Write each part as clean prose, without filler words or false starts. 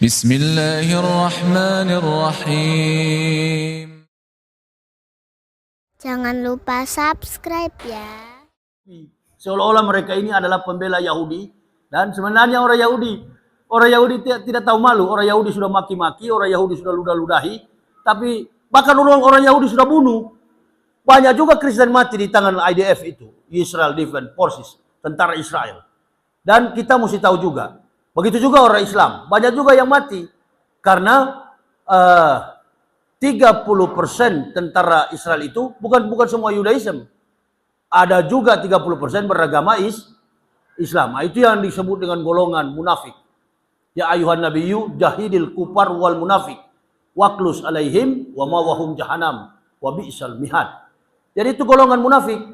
Bismillahirrahmanirrahim. Jangan lupa subscribe ya. Seolah-olah mereka ini adalah pembela Yahudi. Dan sebenarnya orang Yahudi tidak tahu malu. Orang Yahudi sudah maki-maki, orang Yahudi sudah ludah-ludahi. Tapi bahkan orang Yahudi sudah bunuh. Banyak juga Kristen mati di tangan IDF itu. Israel Defense Forces, tentara Israel. Dan kita mesti tahu juga. Begitu juga orang Islam. Banyak juga yang mati. Karena 30% tentara Israel itu bukan semua Yudaism. Ada juga 30% beragama Islam. Itu yang disebut dengan golongan munafik. Ya ayuhan nabiyyu jahidil kufar wal munafik waqlus alaihim wa mawahum jahannam wa bi'sal mihad. Jadi itu golongan munafik.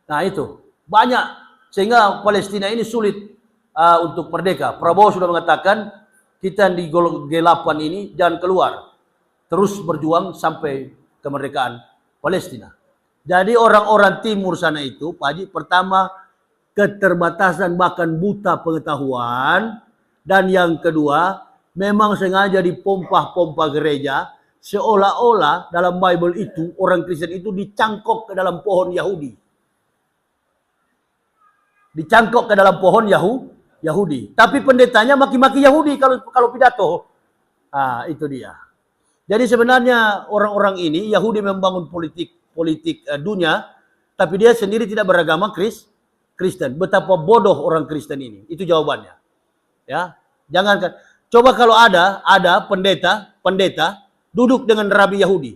Nah itu banyak sehingga Palestina ini sulit untuk merdeka. Prabowo sudah mengatakan kita di G8 ini jangan keluar. Terus berjuang sampai kemerdekaan Palestina. Jadi orang-orang timur sana itu, Pak Haji, pertama keterbatasan bahkan buta pengetahuan. Dan yang kedua, memang sengaja dipompa-pompa gereja. Seolah-olah dalam Bible itu, orang Kristen itu dicangkok ke dalam pohon Yahudi. Dicangkok ke dalam pohon Yahudi. Tapi pendetanya maki-maki Yahudi kalau pidato. Itu dia. Jadi sebenarnya orang-orang ini Yahudi membangun politik dunia, tapi dia sendiri tidak beragama Kristen. Betapa bodoh orang Kristen ini. Itu jawabannya. Ya, jangan coba kalau ada pendeta duduk dengan rabi Yahudi.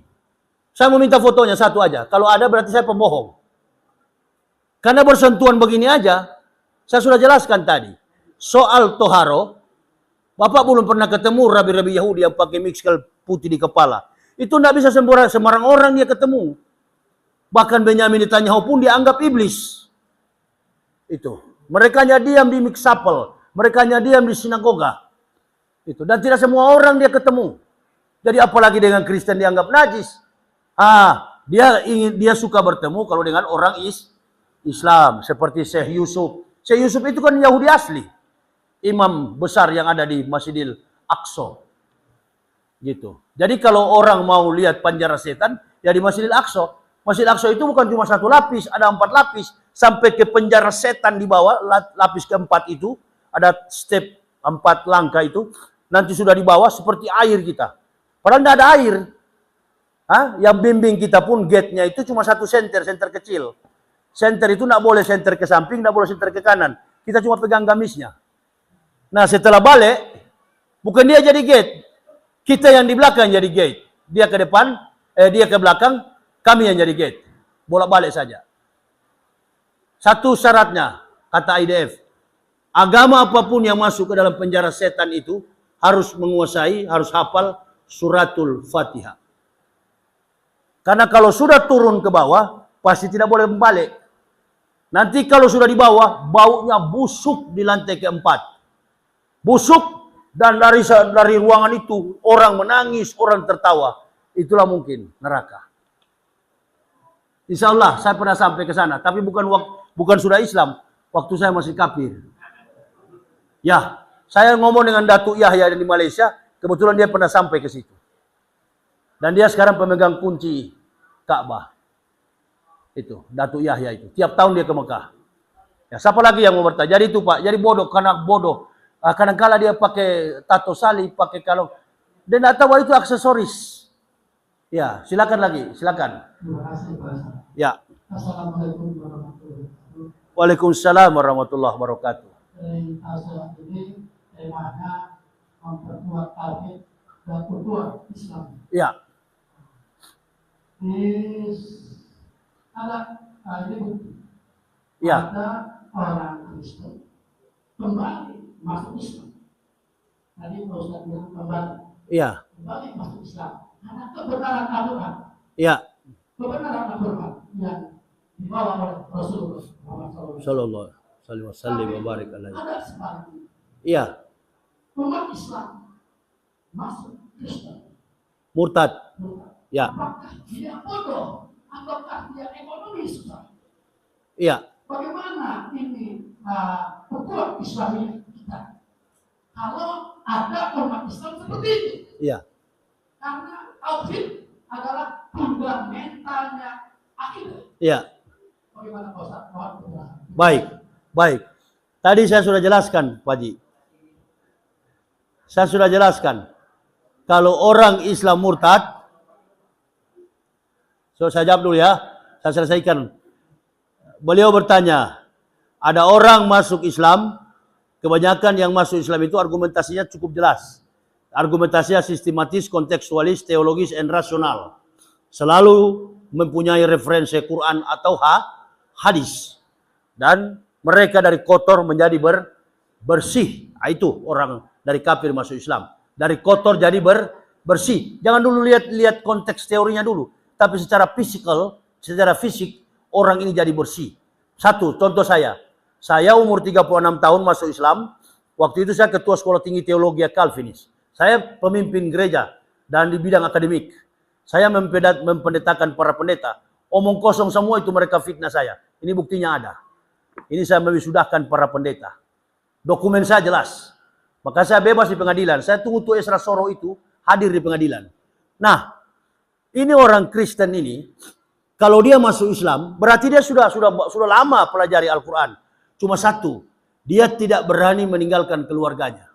Saya mau minta fotonya satu aja. Kalau ada berarti saya pembohong. Karena bersentuhan begini aja, saya sudah jelaskan tadi. Soal toharo, Bapak belum pernah ketemu rabi-rabi Yahudi yang pakai mixkel putih di kepala. Itu tidak bisa sembarang orang dia ketemu. Bahkan Benyamin Netanyahu pun dianggap iblis. Itu. Mereka diam di mixapel. Mereka diam di sinagoga. Itu. Dan tidak semua orang dia ketemu. Jadi apalagi dengan Kristen dianggap najis. Dia suka bertemu kalau dengan orang Islam. Seperti Syekh Yusuf. Syekh Yusuf itu kan Yahudi asli. Imam besar yang ada di Masjidil Aqsa. Gitu. Jadi kalau orang mau lihat penjara setan, ya di Masjidil Aqsa. Masjidil Aqsa itu bukan cuma satu lapis, ada 4 lapis. Sampai ke penjara setan di bawah, lapis keempat itu, ada step 4 langkah itu. Nanti sudah di bawah seperti air kita. Padahal tidak ada air. Yang bimbing kita pun gate-nya itu cuma 1 senter kecil. Senter itu tidak boleh senter ke samping, tidak boleh senter ke kanan. Kita cuma pegang gamisnya. Nah setelah balik, bukan dia jadi gate. Kita yang di belakang jadi gate. Dia ke depan, dia ke belakang, kami yang jadi gate. Bolak-balik saja. Satu syaratnya, kata IDF. Agama apapun yang masuk ke dalam penjara setan itu, harus menguasai, harus hafal suratul Fatihah. Karena kalau sudah turun ke bawah, pasti tidak boleh balik. Nanti kalau sudah di bawah, baunya busuk di lantai keempat. Busuk dan dari ruangan itu orang menangis, orang tertawa. Itulah mungkin neraka. Insya Allah saya pernah sampai ke sana, tapi bukan sudah Islam. Waktu saya masih kafir. Ya, saya ngomong dengan Datuk Yahya di Malaysia, kebetulan dia pernah sampai ke situ. Dan dia sekarang pemegang kunci Ka'bah. Itu, Datuk Yahya itu. Tiap tahun dia ke Mekah. Ya, siapa lagi yang mau bertanya? Jadi itu Pak, jadi bodoh karena bodoh. Kadang-kala dia pakai tato salib, pakai kalung. Dan tidak tahu itu aksesoris. Ya, silakan lagi, silakan. Terima kasih, Pak. Ya. Assalamualaikum warahmatullahi wabarakatuh. Waalaikumsalam warahmatullahi wabarakatuh. Ini temanya memperkuat tauhid dan kultur Islam. Ya. Ini bukti. Ya. Ada orang Kristen kembali masuk Islam. Tadi Pak Ustaz bilang Ya. kembali masuk Islam. Karena kebenaran Al-Quran. Ya. Kebenaran Al-Quran yang dibawa oleh Rasulullah Sallallahu alaihi wasallam wa barik alaihi. Ada sebaliknya. Iya. Umat Islam masuk Kristen. Murtad. Ya. Apakah dia bodoh? Apakah dia ekonomi susah? Iya. Bagaimana ini ukuran Islamiyah kita? Kalau ada umat Islam seperti itu. Iya. Karena tauhid adalah fundamentalnya akidah. Iya. Bagaimana Pak Ustaz? Mohon penjelasan. Baik. Baik. Tadi saya sudah jelaskan, Pak Haji. Saya sudah jelaskan. Kalau orang Islam murtad, saya jawab dulu ya. Saya selesaikan. Beliau bertanya, ada orang masuk Islam, kebanyakan yang masuk Islam itu argumentasinya cukup jelas. Argumentasinya sistematis, kontekstualis, teologis, dan rasional. Selalu mempunyai referensi Quran atau hadis. Dan mereka dari kotor menjadi bersih. Itu orang dari kafir masuk Islam. Dari kotor jadi bersih. Jangan dulu lihat konteks teorinya dulu. Tapi secara fisik, orang ini jadi bersih. Satu, contoh saya. Saya umur 36 tahun masuk Islam. Waktu itu saya ketua sekolah tinggi teologi Calvinis. Saya pemimpin gereja dan di bidang akademik. Saya mempendetakan para pendeta. Omong kosong semua itu mereka fitnah saya. Ini buktinya ada. Ini saya mewisudahkan para pendeta. Dokumen saya jelas. Maka saya bebas di pengadilan. Saya tunggu tuh Esra Soro itu hadir di pengadilan. Nah, ini orang Kristen ini, kalau dia masuk Islam, berarti dia sudah lama pelajari Al-Quran. Cuma satu, dia tidak berani meninggalkan keluarganya.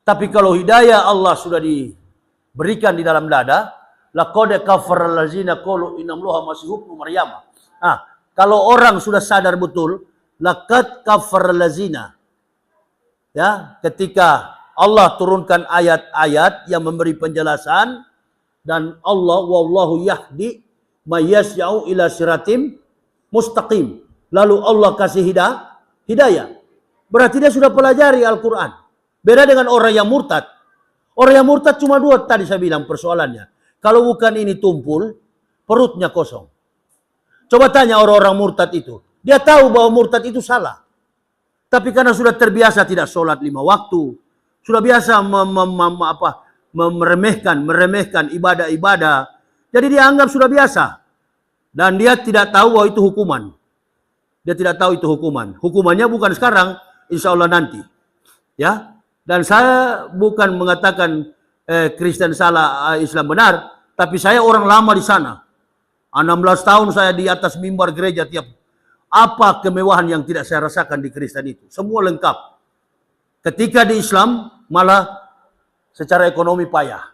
Tapi kalau hidayah Allah sudah diberikan di dalam dada, laqad kafara allazina qalu innallaha masihub Maryam. Kalau orang sudah sadar betul, laqad kafara allazina. Ya, ketika Allah turunkan ayat-ayat yang memberi penjelasan dan Allah wallahu yahdi may yasya'u ila siratim mustaqim. Lalu Allah kasih hidayah. Berarti dia sudah pelajari Al-Quran. Beda dengan orang yang murtad. Orang yang murtad cuma dua tadi saya bilang persoalannya. Kalau bukan ini tumpul, perutnya kosong. Coba tanya orang-orang murtad itu. Dia tahu bahwa murtad itu salah. Tapi karena sudah terbiasa tidak sholat 5 waktu. Sudah biasa meremehkan ibadah-ibadah. Jadi dia anggap sudah biasa. Dan dia tidak tahu bahwa itu hukuman. Dia tidak tahu itu hukuman. Hukumannya bukan sekarang, insya Allah nanti. Ya. Dan saya bukan mengatakan Kristen salah, Islam benar. Tapi saya orang lama di sana. 16 tahun saya di atas mimbar gereja tiap. Apa kemewahan yang tidak saya rasakan di Kristen itu? Semua lengkap. Ketika di Islam malah secara ekonomi payah.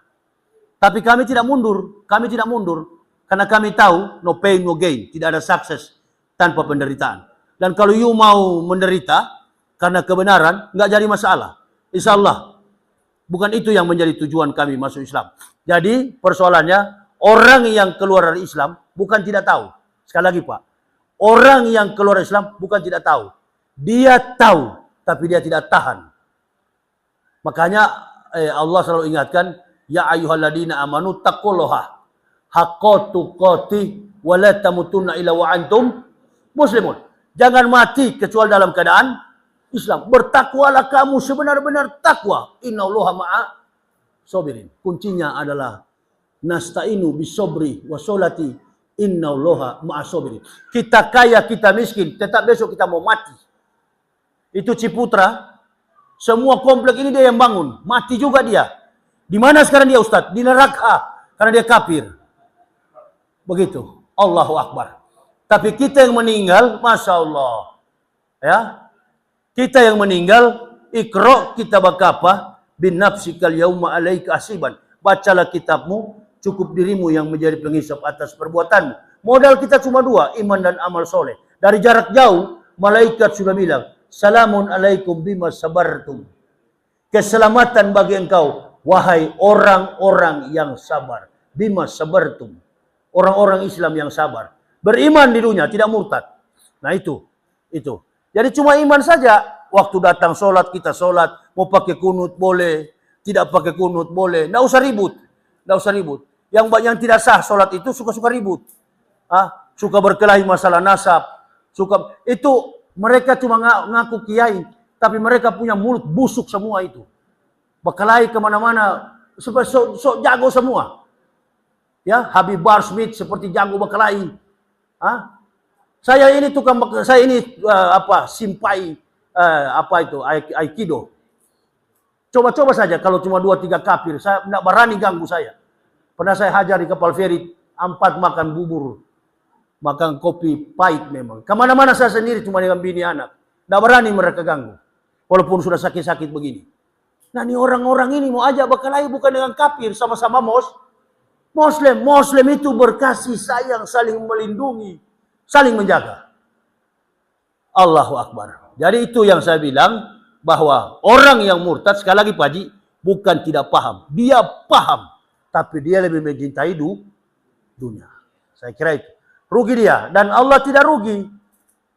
Tapi kami tidak mundur. Kami tidak mundur. Karena kami tahu no pain no gain. Tidak ada sukses tanpa penderitaan. Dan kalau you mau menderita karena kebenaran, nggak jadi masalah. Insya Allah. Bukan itu yang menjadi tujuan kami masuk Islam. Jadi persoalannya, orang yang keluar dari Islam bukan tidak tahu. Sekali lagi Pak. Orang yang keluar dari Islam bukan tidak tahu. Dia tahu, tapi dia tidak tahan. Makanya Allah selalu ingatkan, ya ayyuhalladzina amanu taqullaha haqqa tuqatih wa la tamutunna illa wa antum muslimun. Jangan mati kecuali dalam keadaan Islam. Bertakwalah kamu sebenar-benar takwa. Innallaha ma'a sabirin. Kuncinya adalah nasta'inu bisobri wa sholati. Innallaha ma'a sabirin. Kita kaya, kita miskin, tetap besok kita mau mati. Itu Ciputra. Semua komplek ini dia yang bangun. Mati juga dia. Di mana sekarang dia Ustaz? Di neraka. Karena dia kafir. Begitu. Allahu Akbar. Tapi kita yang meninggal, Masya Allah. Ya. Kita yang meninggal, ikra kitabaka apa? Bin nafsikal yauma alaika asiban. Bacalah kitabmu, cukup dirimu yang menjadi penghisap atas perbuatanmu. Modal kita cuma dua, iman dan amal soleh. Dari jarak jauh, malaikat sudah bilang, Salamun alaikum bima sabartum. Keselamatan bagi engkau, wahai orang-orang yang sabar. Bima sabartum. Orang-orang Islam yang sabar. Beriman di dunia, tidak murtad. Nah itu. Jadi cuma iman saja. Waktu datang sholat, kita sholat. Mau pakai kunut boleh. Tidak pakai kunut boleh. Nggak usah ribut. Yang tidak sah sholat itu suka-suka ribut. Suka berkelahi masalah nasab. Itu mereka cuma ngaku kiai. Tapi mereka punya mulut busuk semua itu. Berkelahi kemana-mana. Sok jago semua. Ya, Habib Bar Smith seperti jago berkelahi. Saya ini simpai Aikido. Coba-coba saja kalau cuma 2-3 kafir, saya tidak berani ganggu saya. Pernah saya hajar di kapal feri, 4 makan bubur, makan kopi pahit memang. Kemana-mana saya sendiri cuma dengan bini anak. Tidak berani mereka ganggu. Walaupun sudah sakit-sakit begini. Nah ini orang-orang ini mau ajak berkelahi bukan dengan kafir, sama-sama Muslim. Muslim itu berkasih sayang, saling melindungi, saling menjaga. Allahu Akbar. Jadi itu yang saya bilang, bahwa orang yang murtad, sekali lagi Pak Haji, bukan tidak paham. Dia paham. Tapi dia lebih mencintai dunia. Saya kira itu. Rugi dia. Dan Allah tidak rugi.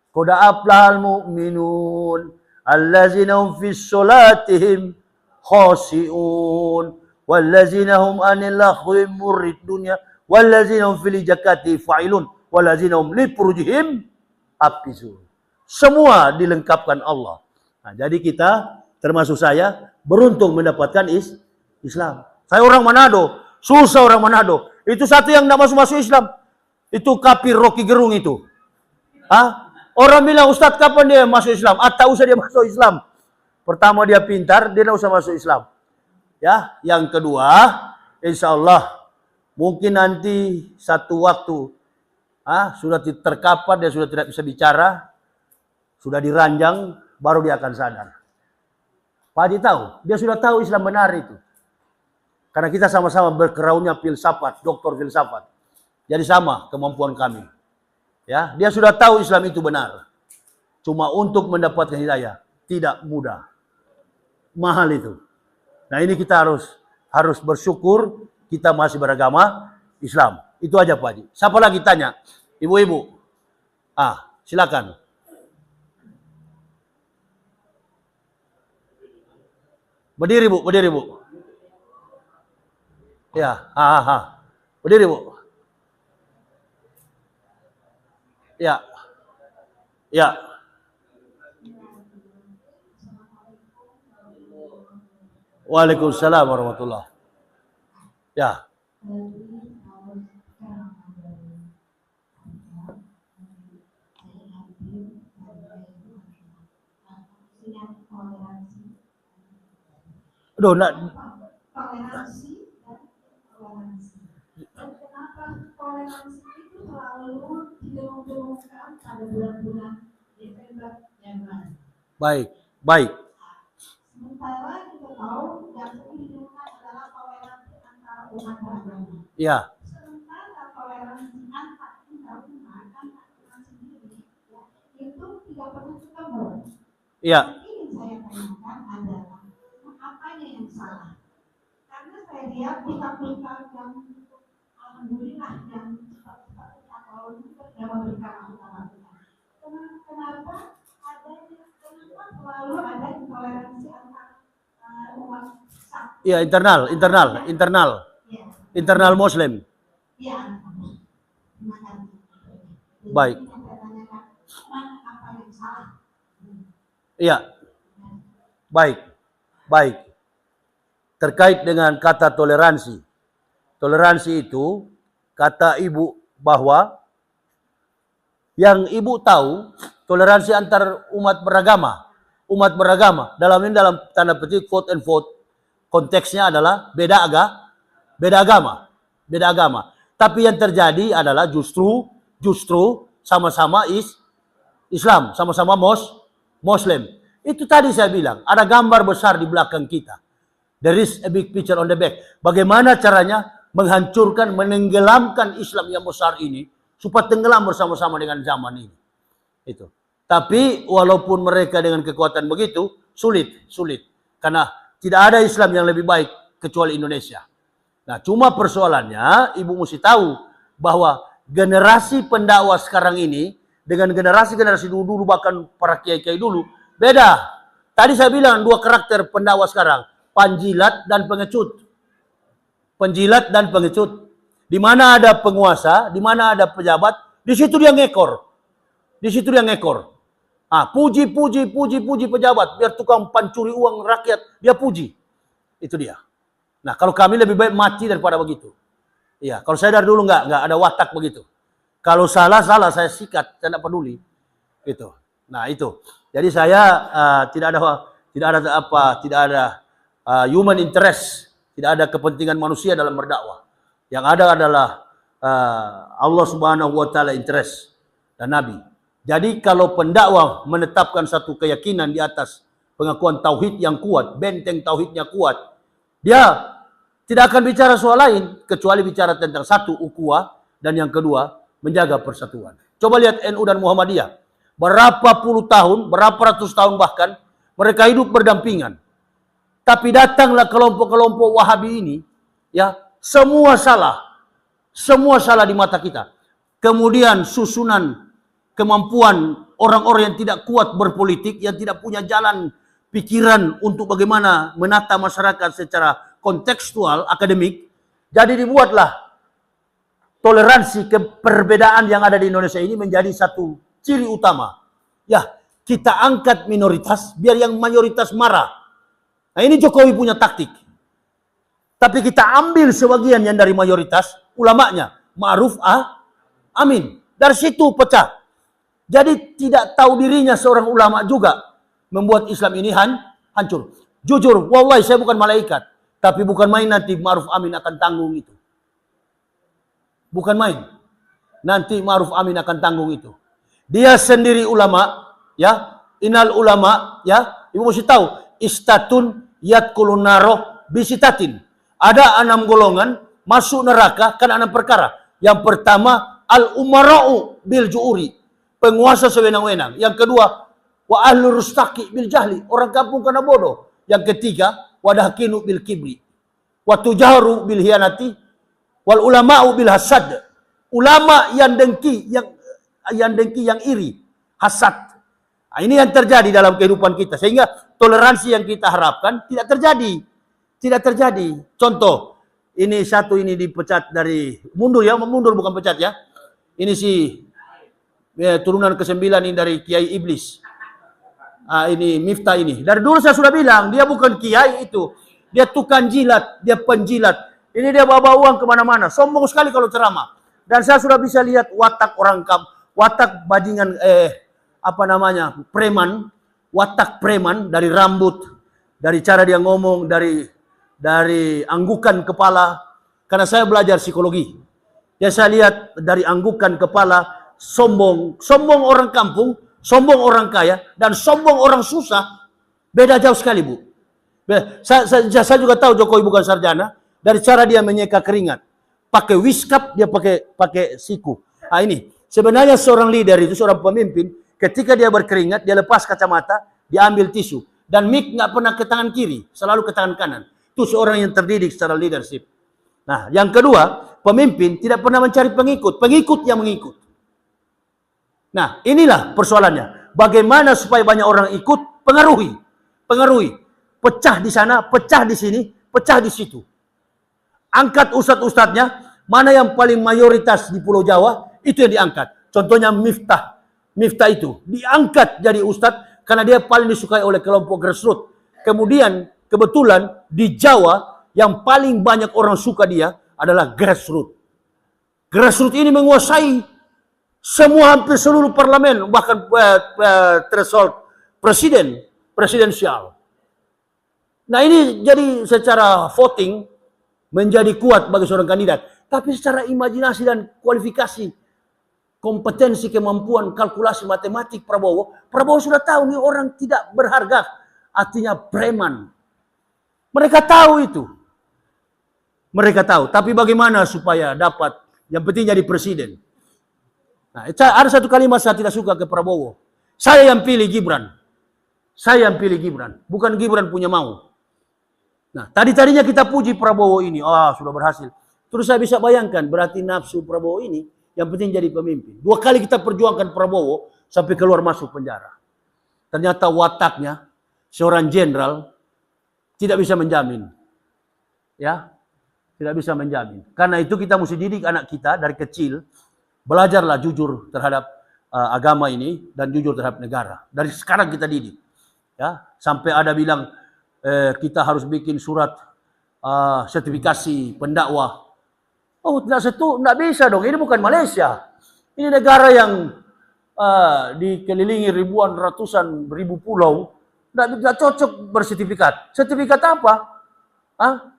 Qad aflahal mu'minun allazina hum fis sholatihim khashi'un wallazina hum anil lahwi muridun wallazina hum fil zakati fa'ilun wallazina hum li furujihim hafizun. Semua dilengkapkan Allah. Nah, jadi kita, termasuk saya, beruntung mendapatkan Islam. Saya orang Manado, susah orang Manado. Itu satu yang tidak masuk Islam. Itu kafir Rocky Gerung itu. Orang bilang, Ustadz kapan dia masuk Islam? Tak usah dia masuk Islam. Pertama dia pintar, dia tidak usah masuk Islam. Ya, yang kedua, insya Allah, mungkin nanti satu waktu, sudah terkapar, dia sudah tidak bisa bicara, sudah diranjang, baru dia akan sadar. Pak Haji tahu, dia sudah tahu Islam benar itu. Karena kita sama-sama berkeraunnya filsafat, doktor filsafat. Jadi sama kemampuan kami. Ya, dia sudah tahu Islam itu benar. Cuma untuk mendapatkan hidayah tidak mudah. Mahal itu. Nah, ini kita harus bersyukur kita masih beragama Islam. Itu aja Pak Haji. Siapa lagi tanya? Ibu-ibu. Silakan. Berdiri Bu, berdiri Bu. Ya, berdiri Bu. Ya. Ya. Waalaikumsalam warahmatullahi. Ya. Aduh, toleransi dan toleransi. Dan kenapa toleransi itu selalu diumumkan pada bulan-bulan Desember yang lain. Baik. Sementara kita tahu yang sering diumumkan adalah toleransi antara umat beragama. Iya. Sementara toleransi antar umat sendiri, itu tidak pernah ketemu. Iya. Ini saya tanyakan adalah apanya yang salah? Karena saya lihat berita-berita yang alhamdulillah yang cepat-cepat atau yang memberikan utama. Kenapa selalu ada intoleransi antar umat? Iya, internal Muslim. Iya. Terima kasih. Baik. Saya tanyakan apa yang salah? Iya. Baik. Terkait dengan kata toleransi. Toleransi itu, kata Ibu bahwa yang Ibu tahu, toleransi antar umat beragama. Umat beragama, dalam tanda petik, quote and quote, konteksnya adalah beda agama. Tapi yang terjadi adalah justru sama-sama Islam, sama-sama Muslim. Itu tadi saya bilang, ada gambar besar di belakang kita. There is a big picture on the back. Bagaimana caranya menghancurkan, menenggelamkan Islam yang besar ini, supaya tenggelam bersama-sama dengan zaman ini. Itu. Tapi walaupun mereka dengan kekuatan begitu, sulit. Karena tidak ada Islam yang lebih baik kecuali Indonesia. Nah, cuma persoalannya, Ibu mesti tahu bahwa generasi pendakwah sekarang ini dengan generasi-generasi dulu, bahkan para kiai-kiai dulu, beda. Tadi saya bilang dua karakter pendakwah sekarang, penjilat dan pengecut. Di mana ada penguasa, di mana ada pejabat, di situ dia ngekor. Puji pejabat, biar tukang pancuri uang rakyat, dia puji. Itu dia. Nah, kalau kami lebih baik mati daripada begitu. Iya, kalau saya dari dulu enggak ada watak begitu. Kalau salah saya sikat, saya tidak peduli. Gitu. Nah, itu. Jadi saya tidak ada human interest, tidak ada kepentingan manusia dalam berdakwah. Yang ada adalah Allah Subhanahu wa taala interest dan Nabi. Jadi kalau pendakwah menetapkan satu keyakinan di atas pengakuan tauhid yang kuat, benteng tauhidnya kuat, dia tidak akan bicara soal lain kecuali bicara tentang satu, ukhuwah, dan yang kedua menjaga persatuan. Coba lihat NU dan Muhammadiyah. Berapa puluh tahun, berapa ratus tahun bahkan mereka hidup berdampingan. Tapi datanglah kelompok-kelompok Wahabi ini, ya, semua salah di mata kita. Kemudian susunan kemampuan orang-orang yang tidak kuat berpolitik, yang tidak punya jalan pikiran untuk bagaimana menata masyarakat secara kontekstual, akademik. Jadi dibuatlah toleransi perbedaan yang ada di Indonesia ini menjadi satu ciri utama. Ya, kita angkat minoritas biar yang mayoritas marah. Nah, ini Jokowi punya taktik. Tapi kita ambil sebagian yang dari mayoritas, ulamanya, Ma'ruf Amin. Dari situ pecah. Jadi tidak tahu dirinya seorang ulama juga membuat Islam ini hancur. Jujur, wallahi saya bukan malaikat. Tapi bukan main nanti Ma'ruf Amin akan tanggung itu. Bukan main. Nanti Ma'ruf Amin akan tanggung itu. Dia sendiri ulama, ya. Innal ulama, ya. Ibu mesti tahu, istatun yadkulun naro bisitatin. Ada 6 golongan masuk neraka karena 6 perkara. Yang pertama, al-umara'u bil ju'uri. Penguasa sewenang-wenang. Yang kedua, wa ahlur rustaqi bil jahli. Orang kampung karena bodoh. Yang ketiga, wadahkinu bil kibri. Wa tujaharu bil hianati. Wal ulama'u bil hasad. Ulama yang dengki, yang iri. Hasad. Nah, ini yang terjadi dalam kehidupan kita. Sehingga toleransi yang kita harapkan tidak terjadi. Tidak terjadi. Contoh, ini satu ini dipecat dari, mundur ya, mundur bukan pecat ya. Ini si turunan ke-9 ini dari Kiai Iblis. Ini Miftah ini. Dari dulu saya sudah bilang, dia bukan kiai itu. Dia tukang jilat, dia penjilat. Ini dia bawa uang kemana-mana. Sombong sekali kalau ceramah. Dan saya sudah bisa lihat watak orang watak bajingan, preman. Watak preman dari rambut, dari cara dia ngomong, dari anggukan kepala. Karena saya belajar psikologi. Ya saya lihat dari anggukan kepala, sombong orang kampung, sombong orang kaya, dan sombong orang susah, beda jauh sekali, Bu. Saya juga tahu Jokowi bukan sarjana, dari cara dia menyeka keringat. Pakai wiskap, dia pakai siku. Nah ini, sebenarnya seorang leader itu, seorang pemimpin, ketika dia berkeringat, dia lepas kacamata, dia ambil tisu. Dan mic nggak pernah ke tangan kiri, selalu ke tangan kanan. Itu seorang yang terdidik secara leadership. Nah, yang kedua, pemimpin tidak pernah mencari pengikut yang mengikut. Nah, inilah persoalannya. Bagaimana supaya banyak orang ikut, pengaruhi. Pecah di sana, pecah di sini, pecah di situ. Angkat ustadz-ustadznya, mana yang paling mayoritas di Pulau Jawa, itu yang diangkat. Contohnya Miftah itu, diangkat jadi ustadz, karena dia paling disukai oleh kelompok grassroots. Kemudian, kebetulan di Jawa, yang paling banyak orang suka dia adalah grassroots. Grassroots ini menguasai semua hampir seluruh parlemen, bahkan threshold presidensial. Nah ini jadi secara voting menjadi kuat bagi seorang kandidat. Tapi secara imajinasi dan kualifikasi, kompetensi, kemampuan, kalkulasi matematik Prabowo sudah tahu nih orang tidak berharga, artinya preman. Mereka tahu itu. Mereka tahu. Tapi bagaimana supaya dapat, yang penting jadi presiden. Nah, ada satu kalimat saya tidak suka ke Prabowo. Saya yang pilih Gibran. Bukan Gibran punya mau. Nah, tadinya kita puji Prabowo ini. Sudah berhasil. Terus saya bisa bayangkan, berarti nafsu Prabowo ini, yang penting jadi pemimpin. 2 kali kita perjuangkan Prabowo, sampai keluar masuk penjara. Ternyata wataknya, seorang jenderal, tidak bisa menjamin. Ya, tidak bisa menjamin. Karena itu kita mesti didik anak kita dari kecil, belajarlah jujur terhadap agama ini dan jujur terhadap negara. Dari sekarang kita didik. Ya, sampai ada bilang kita harus bikin surat sertifikasi pendakwah. Tidak bisa dong. Ini bukan Malaysia. Ini negara yang dikelilingi ratusan ribu pulau. Tidak cocok bersertifikat. Sertifikat apa?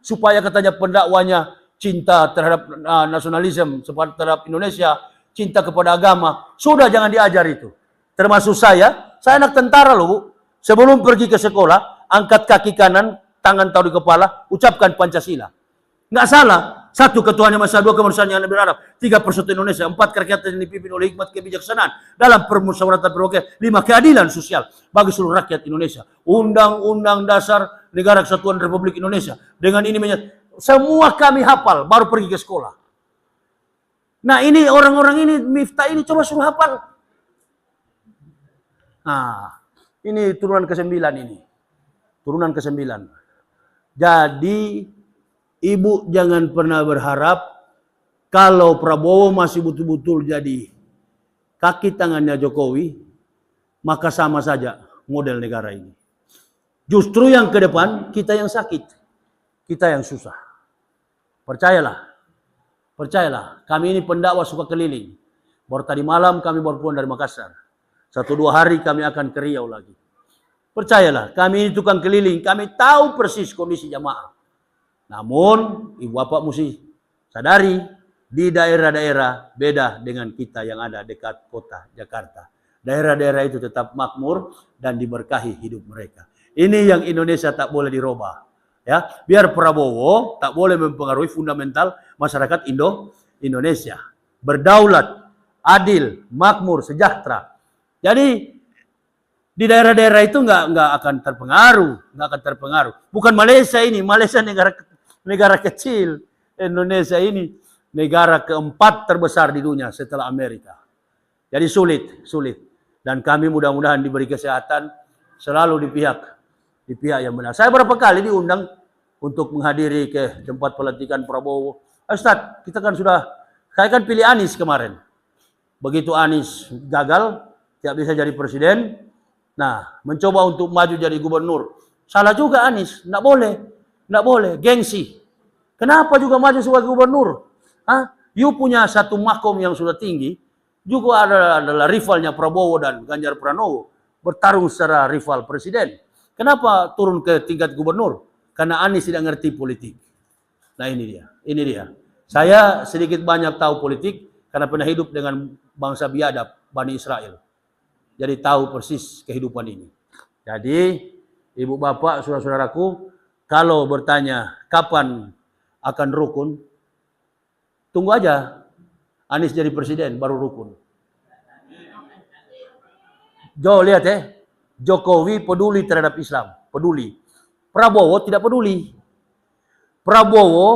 Supaya katanya pendakwanya cinta terhadap nasionalisme, terhadap Indonesia, cinta kepada agama. Sudah, jangan diajar itu. Termasuk saya anak tentara loh, Bu. Sebelum pergi ke sekolah, angkat kaki kanan, tangan taruh di kepala, ucapkan Pancasila. Nggak salah. 1. Ketuhanan Maha Esa. 2. Kemanusiaan yang Nabi Arab. 3. Persatuan Indonesia. 4. Kerakyatan yang dipimpin oleh hikmat kebijaksanaan dalam permusyawaratan berwakil. 5. Keadilan sosial bagi seluruh rakyat Indonesia. Undang-undang dasar Negara Kesatuan Republik Indonesia. Dengan ini semua kami hafal baru pergi ke sekolah. Nah, ini orang-orang ini, Miftah ini coba suruh hafal. Nah, ini turunan ke-9 ini. Turunan ke-9. Jadi, Ibu jangan pernah berharap kalau Prabowo masih betul-betul jadi kaki tangannya Jokowi, maka sama saja model negara ini. Justru yang ke depan kita yang sakit, kita yang susah. Percayalah, kami ini pendakwa suka keliling. Baru tadi malam kami baru pulang dari Makassar. 1-2 hari kami akan ke Riau lagi. Percayalah, kami ini tukang keliling, kami tahu persis kondisi jamaah. Namun, Ibu Bapak mesti sadari, di daerah-daerah beda dengan kita yang ada dekat kota Jakarta. Daerah-daerah itu tetap makmur dan diberkahi hidup mereka. Ini yang Indonesia tak boleh dirubah. Ya, biar Prabowo tak boleh mempengaruhi fundamental masyarakat Indonesia. Berdaulat, adil, makmur, sejahtera. Jadi di daerah-daerah itu nggak akan terpengaruh. Bukan Malaysia ini, Malaysia negara kecil. Indonesia ini negara keempat terbesar di dunia setelah Amerika. Jadi sulit. Dan kami mudah-mudahan diberi kesehatan selalu di pihak yang benar. Saya berapa kali diundang untuk menghadiri ke tempat pelantikan Prabowo. Ustaz, saya kan pilih Anies kemarin. Begitu Anies gagal, tidak bisa jadi presiden. Nah, mencoba untuk maju jadi gubernur. Salah juga Anies, enggak boleh, gengsi. Kenapa juga maju sebagai gubernur? You punya satu makom yang sudah tinggi, juga adalah rivalnya Prabowo dan Ganjar Pranowo, bertarung secara rival presiden. Kenapa turun ke tingkat gubernur? Karena Anies tidak ngerti politik. Nah, ini dia. Saya sedikit banyak tahu politik karena pernah hidup dengan bangsa biadab, Bani Israel. Jadi tahu persis kehidupan ini. Jadi, Ibu Bapak, saudara-saudaraku, kalau bertanya kapan akan rukun, tunggu aja Anies jadi presiden baru rukun. Lihat Jokowi peduli terhadap Islam, peduli. Prabowo tidak peduli. Prabowo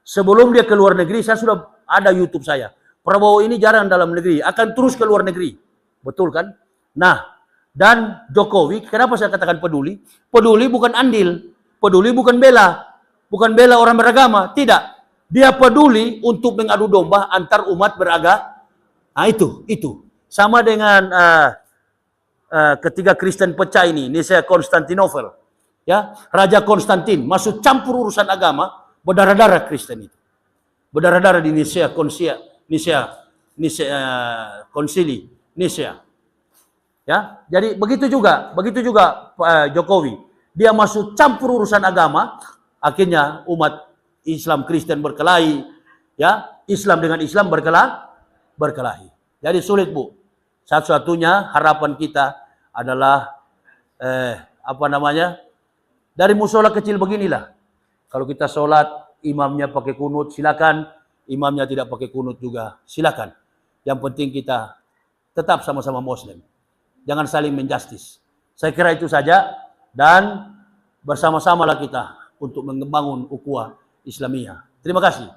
sebelum dia ke luar negeri, saya sudah ada YouTube saya. Prabowo ini jarang dalam negeri, akan terus ke luar negeri. Betul kan? Nah, dan Jokowi, kenapa saya katakan peduli? Peduli bukan andil, peduli bukan bela orang beragama, tidak. Dia peduli untuk mengadu domba antar umat beragama. Nah, itu. Sama dengan ketika Kristen pecah ini, Nicea Konstantinopel. Ya, Raja Konstantin masuk campur urusan agama, berdarah-darah Kristen itu. Berdarah-darah di Nicea Konsili Nicea. Ya, jadi begitu juga Jokowi. Dia masuk campur urusan agama, akhirnya umat Islam Kristen berkelahi, ya, Islam dengan Islam berkelahi. Jadi sulit, Bu. Satu-satunya harapan kita adalah dari musola kecil beginilah. Kalau kita sholat, imamnya pakai kunut, silakan. Imamnya tidak pakai kunut juga, silakan. Yang penting kita tetap sama-sama Muslim. Jangan saling menjustis. Saya kira itu saja. Dan bersama-samalah kita untuk membangun ukhuwah Islamiyah. Terima kasih.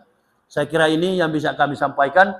Saya kira ini yang bisa kami sampaikan.